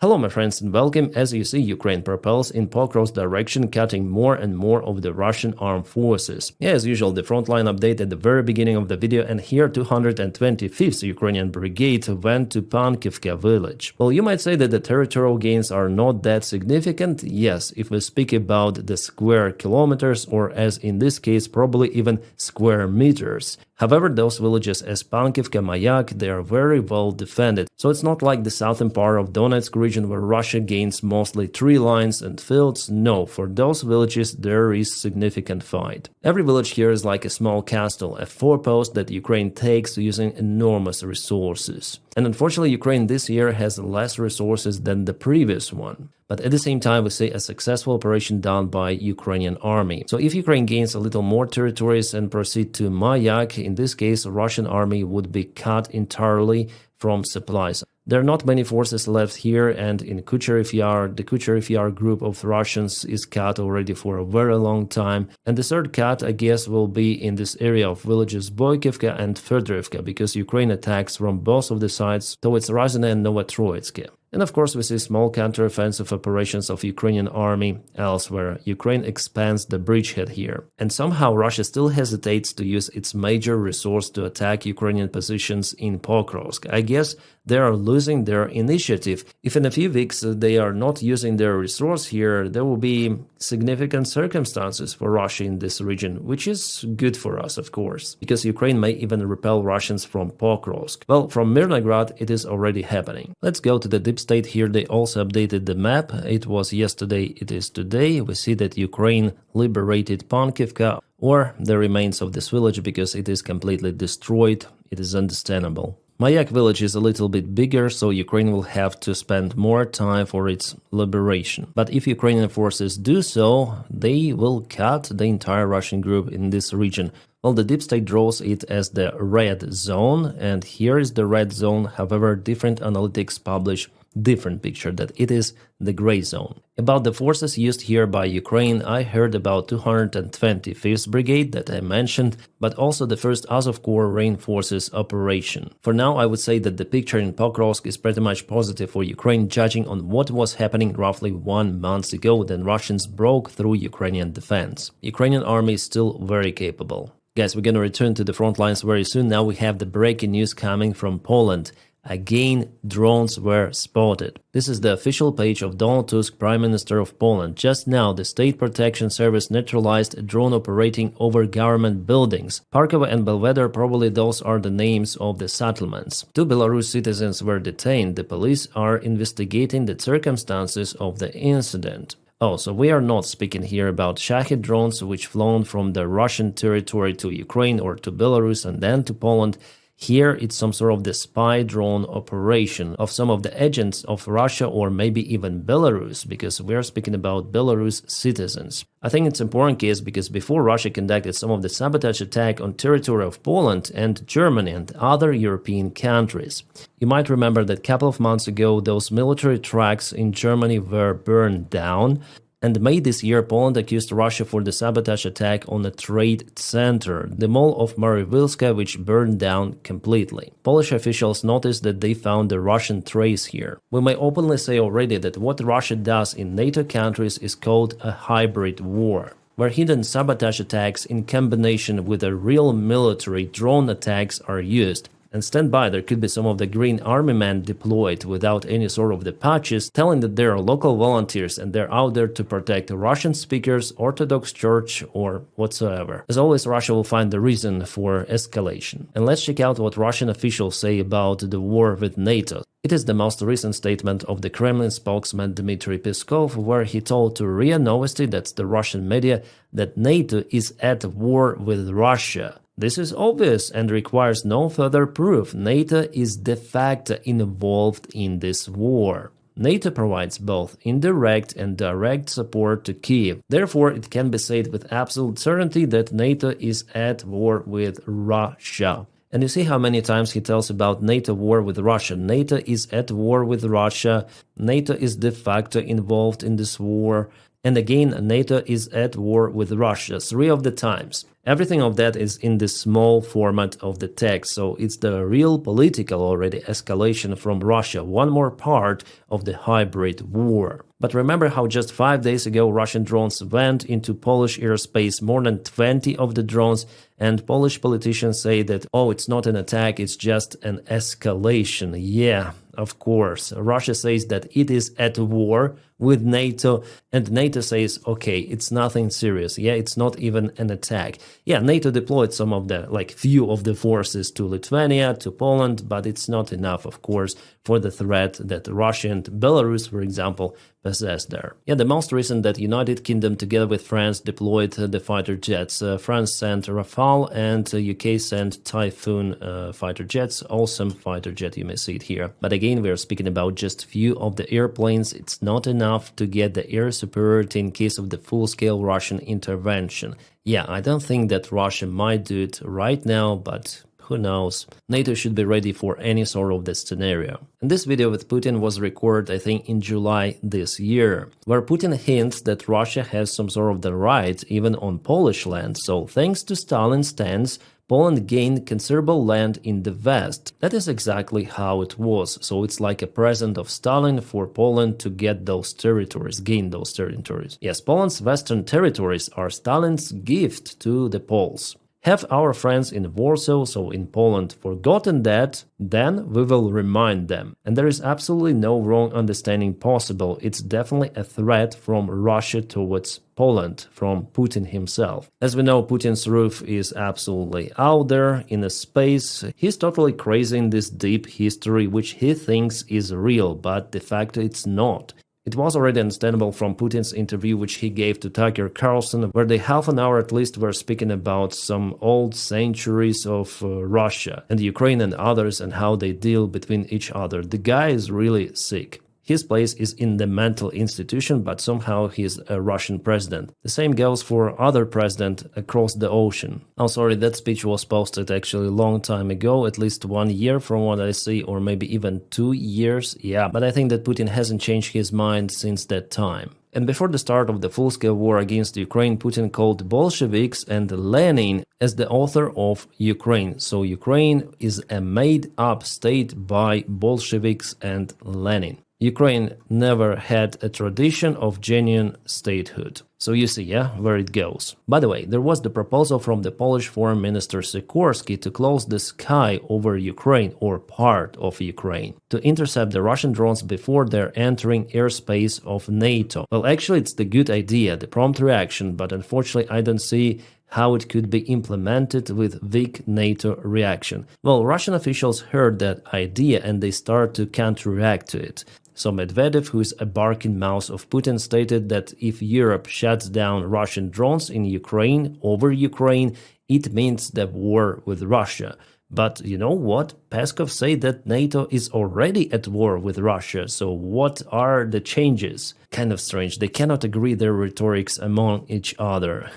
Hello my friends and welcome. As you see, Ukraine propels in Pokrovsk direction, cutting more and more of the Russian armed forces. As usual, the frontline update at the very beginning of the video, and here 225th Ukrainian Brigade went to Pankivka village. Well, you might say that the territorial gains are not that significant. Yes, if we speak about the square kilometers, or as in this case, probably even square meters. However, those villages as Pankivka, Mayak, they are very well defended. So it's not like the southern part of Donetsk region where Russia gains mostly tree lines and fields. No, for those villages there is significant fight. Every village here is like a small castle, a forepost that Ukraine takes using enormous resources. And unfortunately, Ukraine this year has less resources than the previous one. But at the same time, we see a successful operation done by Ukrainian army. So if Ukraine gains a little more territories and proceed to Mayak, in this case, Russian army would be cut entirely from supplies. There are not many forces left here, and in Kucheryev Yar, the Kucheryev Yar group of Russians is cut already for a very long time. And the third cut, I guess, will be in this area of villages Boykivka and Fedorivka, because Ukraine attacks from both of the sides towards Ruzzia and Novotroitsk. And of course, we see small counteroffensive operations of Ukrainian army elsewhere. Ukraine expands the bridgehead here. And somehow Russia still hesitates to use its major resource to attack Ukrainian positions in Pokrovsk. I guess they are losing their initiative. If in a few weeks they are not using their resource here, there will be significant circumstances for Russia in this region, which is good for us, of course, because Ukraine may even repel Russians from Pokrovsk. Well, from Mirnograd it is already happening. Let's go to the deep state here. They also updated the map. It was yesterday, it is today. We see that Ukraine liberated Pankivka, or the remains of this village, because it is completely destroyed. It is understandable. Mayak village is a little bit bigger, so Ukraine will have to spend more time for its liberation. But if Ukrainian forces do so, they will cut the entire Russian group in this region. Well, the deep state draws it as the red zone, and here is the red zone. However, different analytics publish different picture, that it is the gray zone. About the forces used here by Ukraine, I heard about 225th Brigade that I mentioned, but also the 1st Azov Corps reinforces operation. For now, I would say that the picture in Pokrovsk is pretty much positive for Ukraine, judging on what was happening roughly 1 month ago when Russians broke through Ukrainian defense. Ukrainian army is still very capable. Guys, we're gonna return to the front lines very soon. Now we have the breaking news coming from Poland. Again, drones were spotted. This is the official page of Donald Tusk, Prime Minister of Poland. Just now, the State Protection Service neutralized a drone operating over government buildings. Parkova and Belvedere, probably those are the names of the settlements. 2 Belarus citizens were detained. The police are investigating the circumstances of the incident. Oh, so we are not speaking here about Shahed drones which flown from the Russian territory to Ukraine or to Belarus and then to Poland. Here it's some sort of the spy drone operation of some of the agents of Russia or maybe even Belarus, because we are speaking about Belarus citizens. I think it's an important case because before Russia conducted some of the sabotage attack on territory of Poland and Germany and other European countries. You might remember that a couple of months ago those military tracks in Germany were burned down. And May this year, Poland accused Russia for the sabotage attack on a trade center, the mall of Mariwilska, which burned down completely. Polish officials noticed that they found a Russian trace here. We may openly say already that what Russia does in NATO countries is called a hybrid war, where hidden sabotage attacks in combination with a real military drone attacks are used. And stand by, there could be some of the Green Army men deployed without any sort of the patches, telling that they are local volunteers and they're out there to protect Russian speakers, Orthodox Church or whatsoever. As always, Russia will find the reason for escalation. And let's check out what Russian officials say about the war with NATO. It is the most recent statement of the Kremlin spokesman Dmitry Peskov, where he told to RIA Novosti, that's the Russian media, that NATO is at war with Russia. This is obvious and requires no further proof. NATO is de facto involved in this war. NATO provides both indirect and direct support to Kiev. Therefore, it can be said with absolute certainty that NATO is at war with Russia. And you see how many times he tells about NATO war with Russia. NATO is at war with Russia. NATO is de facto involved in this war. And again, NATO is at war with Russia 3 of the times. Everything of that is in the small format of the text, so it's the real political already escalation from Russia, one more part of the hybrid war. But remember how just 5 days ago Russian drones went into Polish airspace, more than 20 of the drones, and Polish politicians say that, oh, it's not an attack, it's just an escalation. Yeah, of course. Russia says that it is at war with NATO, and NATO says, okay, it's nothing serious. Yeah, it's not even an attack. Yeah, NATO deployed some of the, few of the forces to Lithuania, to Poland, but it's not enough, of course, for the threat that Russia and Belarus, for example, possess there. Yeah, the most recent that United Kingdom together with France deployed the fighter jets. France sent Rafale and UK sent Typhoon fighter jets. Awesome fighter jet, you may see it here. But again, we are speaking about just few of the airplanes. It's not enough to get the air superiority in case of the full-scale Russian intervention. Yeah, I don't think that Russia might do it right now, but who knows? NATO should be ready for any sort of this scenario. And this video with Putin was recorded, I think, in July this year, where Putin hints that Russia has some sort of the right even on Polish land. So thanks to Stalin's stance, Poland gained considerable land in the West. That is exactly how it was. So it's like a present of Stalin for Poland to get those territories, gain those territories. Yes, Poland's western territories are Stalin's gift to the Poles. Have our friends in Warsaw, so in Poland, forgotten that, then we will remind them. And there is absolutely no wrong understanding possible. It's definitely a threat from Russia towards Poland, from Putin himself. As we know, Putin's roof is absolutely out there in a space. He's totally crazy in this deep history, which he thinks is real, but de facto it's not. It was already understandable from Putin's interview which he gave to Tucker Carlson, where they half an hour at least were speaking about some old centuries of Russia and Ukraine and others and how they deal between each other. The guy is really sick. His place is in the mental institution, but somehow he is a Russian president. The same goes for other president across the ocean. Oh, sorry, that speech was posted actually a long time ago, at least 1 year from what I see, or maybe even 2 years. Yeah, but I think that Putin hasn't changed his mind since that time. And before the start of the full-scale war against Ukraine, Putin called Bolsheviks and Lenin as the author of Ukraine. So Ukraine is a made-up state by Bolsheviks and Lenin. Ukraine never had a tradition of genuine statehood. So you see, yeah, where it goes. By the way, there was the proposal from the Polish Foreign Minister Sikorski to close the sky over Ukraine or part of Ukraine, to intercept the Russian drones before they're entering airspace of NATO. Well, actually, it's the good idea, the prompt reaction, but unfortunately, I don't see how it could be implemented with weak NATO reaction. Well, Russian officials heard that idea and they start to counter-react to it. So Medvedev, who is a barking mouse of Putin, stated that if Europe shuts down Russian drones in Ukraine, over Ukraine, it means the war with Russia. But you know what? Peskov said that NATO is already at war with Russia, so what are the changes? Kind of strange, they cannot agree their rhetorics among each other.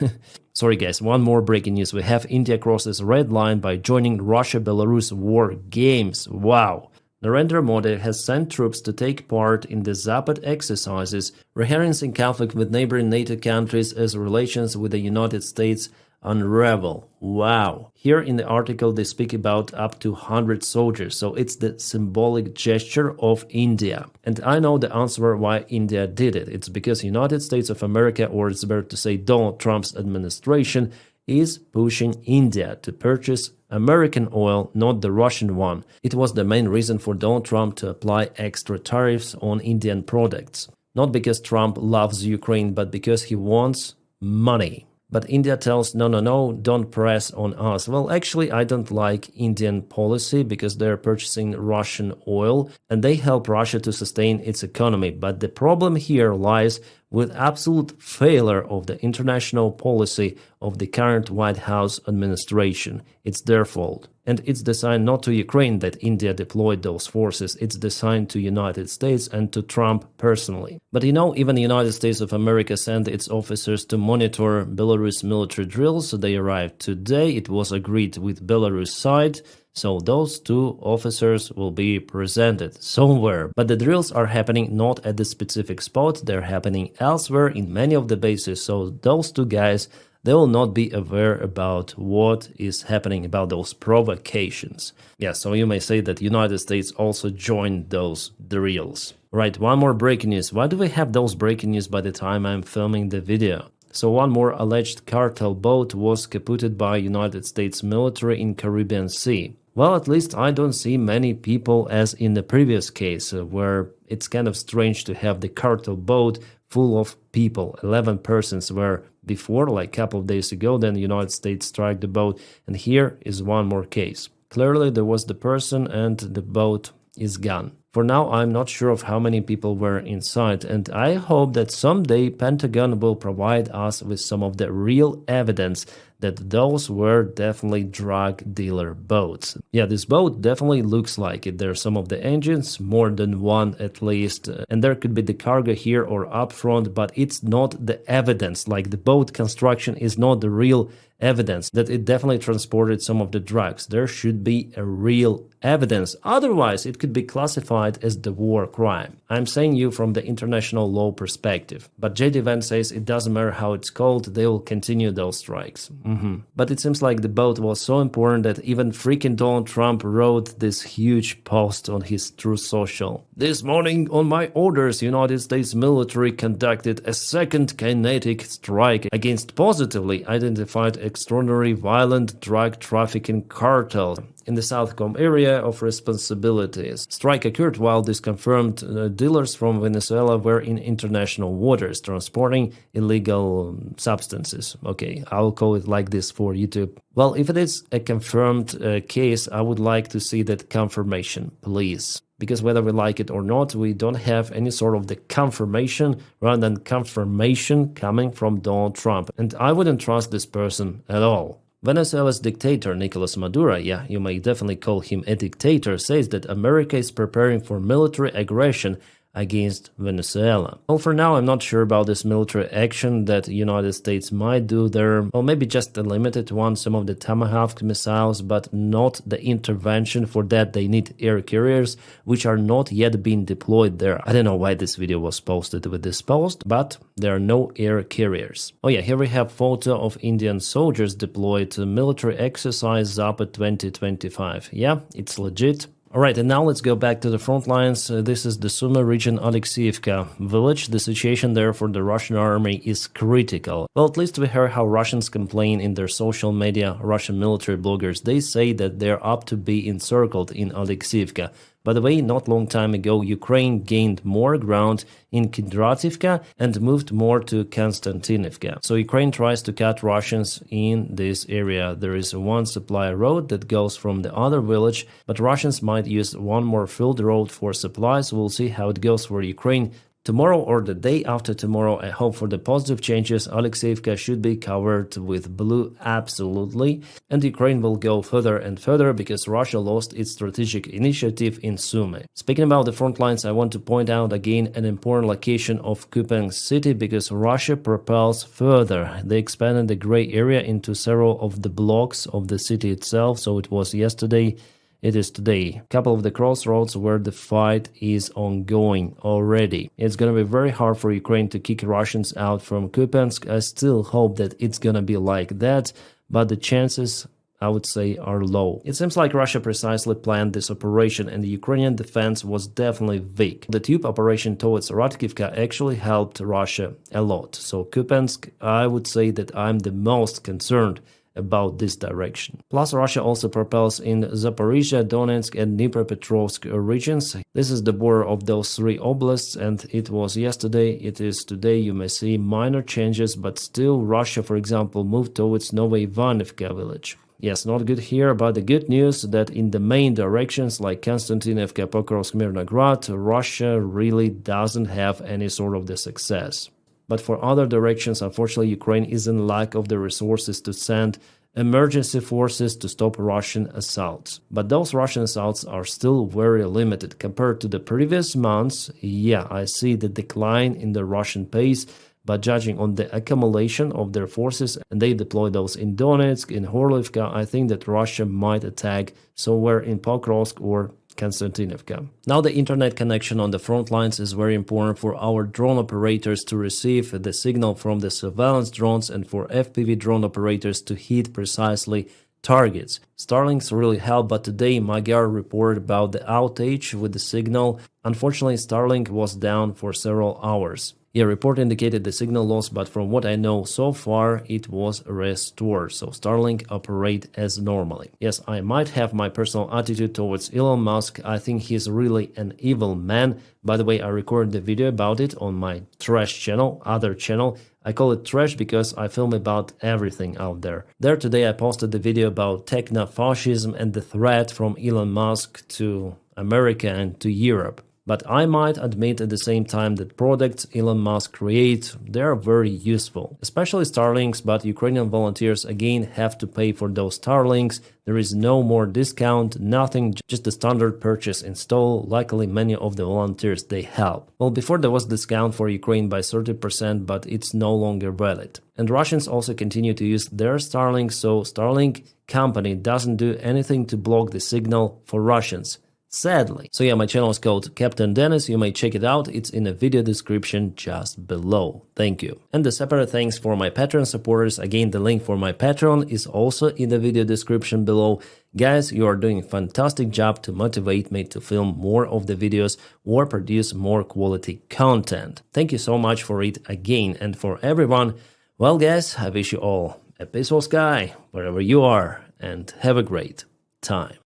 Sorry guys, one more breaking news. We have India crosses red line by joining Russia-Belarus war games. Wow! Narendra Modi has sent troops to take part in the Zapad exercises, rehearsing conflict with neighboring NATO countries as relations with the United States unravel. Wow. Here in the article they speak about up to 100 soldiers, so it's the symbolic gesture of India. And I know the answer why India did it. It's because United States of America, or it's better to say Donald Trump's administration, is pushing India to purchase American oil, not the Russian one. It was the main reason for Donald Trump to apply extra tariffs on Indian products. Not because Trump loves Ukraine, but because he wants money. But India tells, no, don't press on us. Well, actually, I don't like Indian policy because they're purchasing Russian oil and they help Russia to sustain its economy. But the problem here lies with absolute failure of the international policy of the current White House administration. It's their fault. And it's the sign not to Ukraine that India deployed those forces, it's the sign to United States and to Trump personally. But you know, even the United States of America sent its officers to monitor Belarus military drills. So they arrived today. It was agreed with Belarus side. So those two officers will be presented somewhere. But the drills are happening not at the specific spot, they're happening elsewhere in many of the bases. So those two guys, they will not be aware about what is happening, about those provocations. Yeah, so you may say that United States also joined those drills. Right, one more breaking news. Why do we have those breaking news by the time I'm filming the video? So one more alleged cartel boat was captured by United States military in Caribbean Sea. Well, at least I don't see many people as in the previous case, where it's kind of strange to have the cartel boat full of people. 11 persons were before, like a couple of days ago, then the United States struck the boat, and here is one more case. Clearly there was the person and the boat is gone. For now, I'm not sure of how many people were inside, and I hope that someday Pentagon will provide us with some of the real evidence that those were definitely drug dealer boats. Yeah, this boat definitely looks like it. There are some of the engines, more than one at least, and there could be the cargo here or up front, but it's not the evidence. Like the boat construction is not the real evidence that it definitely transported some of the drugs. There should be a real evidence. Otherwise, it could be classified as the war crime. I'm saying you from the international law perspective. But JD Vance says it doesn't matter how it's called, they will continue those strikes. But it seems like the boat was so important that even freaking Donald Trump wrote this huge post on his Truth Social. This morning, on my orders, United States military conducted a second kinetic strike against positively identified extraordinary violent drug trafficking cartel in the Southcom area of responsibilities. Strike occurred while these confirmed dealers from Venezuela were in international waters transporting illegal substances. Okay, I'll call it like this for YouTube. Well, if it is a confirmed case, I would like to see that confirmation, please. Because whether we like it or not, we don't have any sort of the confirmation rather than confirmation coming from Donald Trump. And I wouldn't trust this person at all. Venezuela's dictator Nicolas Maduro, yeah, you may definitely call him a dictator, says that America is preparing for military aggression against Venezuela. Well, for now, I'm not sure about this military action that the United States might do there. Well, maybe just a limited one, some of the Tomahawk missiles, but not the intervention. For that, they need air carriers, which are not yet being deployed there. I don't know why this video was posted with this post, but there are no air carriers. Oh yeah, here we have photo of Indian soldiers deployed to military exercise Zapad 2025. Yeah, it's legit. Alright, and now let's go back to the front lines. This is the Sumy region Alexeyevka village. The situation there for the Russian army is critical. Well, at least we heard how Russians complain in their social media. Russian military bloggers, they say that they're up to be encircled in Alexeyevka. By the way, not long time ago, Ukraine gained more ground in Kindrativka and moved more to Konstantinivka. So Ukraine tries to cut Russians in this area. There is one supply road that goes from the other village, but Russians might use one more field road for supplies. We'll see how it goes for Ukraine. Tomorrow or the day after tomorrow, I hope for the positive changes. Alexeyevka should be covered with blue, absolutely. And Ukraine will go further and further because Russia lost its strategic initiative in Sumy. Speaking about the front lines, I want to point out again an important location of Kupiansk city because Russia propels further. They expanded the gray area into several of the blocks of the city itself. So it was yesterday. It is today. A couple of the crossroads where the fight is ongoing already. It's gonna be very hard for Ukraine to kick Russians out from Kupiansk. I still hope that it's gonna be like that, but the chances, I would say, are low. It seems like Russia precisely planned this operation and the Ukrainian defense was definitely weak. The tube operation towards Radkivka actually helped Russia a lot. So Kupiansk, I would say that I'm the most concerned about this direction. Plus, Russia also propels in Zaporizhia, Donetsk and Dnipropetrovsk regions. This is the border of those three oblasts, and it was yesterday, it is today. You may see minor changes, but still Russia, for example, moved towards Novoivanivka village. Yes, not good here, but the good news that in the main directions like Konstantinivka, Pokrovsk, Mirnograd, Russia really doesn't have any sort of the success. But for other directions, unfortunately, Ukraine is in lack of the resources to send emergency forces to stop Russian assaults. But those Russian assaults are still very limited compared to the previous months. Yeah, I see the decline in the Russian pace, but judging on the accumulation of their forces, and they deploy those in Donetsk, in Horlivka, I think that Russia might attack somewhere in Pokrovsk or Konstantinovka. Now the internet connection on the front lines is very important for our drone operators to receive the signal from the surveillance drones and for FPV drone operators to hit precisely targets. Starlinks really help, but today Magyar reported about the outage with the signal. Unfortunately, Starlink was down for several hours. Yeah, report indicated the signal loss, but from what I know so far, it was restored, so Starlink operate as normally. Yes, I might have my personal attitude towards Elon Musk. I think he's really an evil man. By the way, I recorded the video about it on my trash channel, other channel. I call it trash because I film about everything out there. There today I posted the video about techno-fascism and the threat from Elon Musk to America and to Europe. But I might admit at the same time that products Elon Musk creates, they are very useful, especially Starlinks, but Ukrainian volunteers again have to pay for those Starlinks. There is no more discount, nothing, just the standard purchase install. Luckily, many of the volunteers, they help. Well, before there was discount for Ukraine by 30%, but it's no longer valid. And Russians also continue to use their Starlink, so Starlink company doesn't do anything to block the signal for Russians. Sadly. So yeah, my channel is called Captain Dennis. You may check it out. It's in the video description just below. Thank you. And the separate thanks for my Patreon supporters. Again, the link for my Patreon is also in the video description below. Guys, you are doing a fantastic job to motivate me to film more of the videos or produce more quality content. Thank you so much for it again. And for everyone, well guys, I wish you all a peaceful sky wherever you are and have a great time.